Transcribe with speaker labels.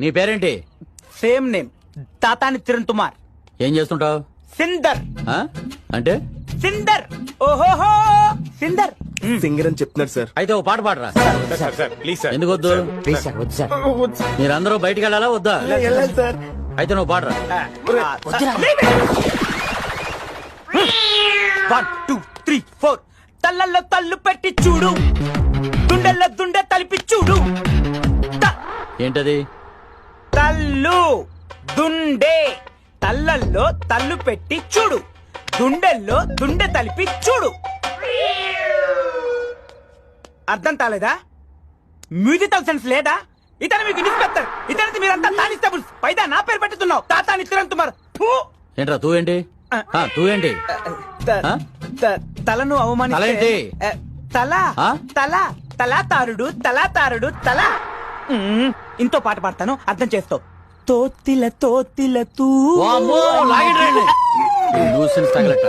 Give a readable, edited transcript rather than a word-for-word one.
Speaker 1: నీ పేరేంటి?
Speaker 2: Same name, తాతాని కిరణ్ కుమార్.
Speaker 1: ఏం చేస్తుంటావు?
Speaker 2: సిందర్.
Speaker 1: అంటే
Speaker 2: సిందర్. ఓహోహో సిందర్.
Speaker 3: సింగర్ అని చెప్తున్నాడు సార్.
Speaker 1: అయితే ఓ పాట పాడరా. ఎందుకు వద్దు?
Speaker 4: ప్లీజ్ సార్, వద్దు సార్.
Speaker 1: మీరందరూ బయటికి వెళ్ళాలా వద్దా?
Speaker 3: వెళ్ళాలి సార్.
Speaker 1: అయితే నువ్వు పాడరా.
Speaker 2: 1 2 3 4 తల్లల్లో తల్లు పెట్టి చూడు, దుండెల్లో దుండె తలిపి చూడు.
Speaker 1: ఏంటది?
Speaker 2: తల్లు దుండే, తల్లల్లో తల్లు పెట్టి చూడు, దుండెల్లో దుండె తలిపి చూడు. అర్థం కాలేదా? మ్యూజికల్ సెన్స్ లేదా? ఇతను మీకు ఇన్స్పెక్టర్, ఇతనికి మీరంతా కానిస్టేబుల్స్. పైదా నా పేరు పెట్టుతున్నావు, తాతాని కిరణ్ కుమార్.
Speaker 1: ఏంట్రా తూ ఏంటి? తూ ఏంటి?
Speaker 2: తలను అవమానిస్తే
Speaker 1: తలేంటి?
Speaker 2: తల
Speaker 1: ఆ?
Speaker 2: తల తలాతారుడు తలాతారుడు తల. ఇంతో పాట పాడతాను, అర్థం చేస్తావు. తోతిల తోతిల తూ.
Speaker 1: వామ్మో, లాగండి రండి. ఈ న్యూసెన్స్ తగలట్ట.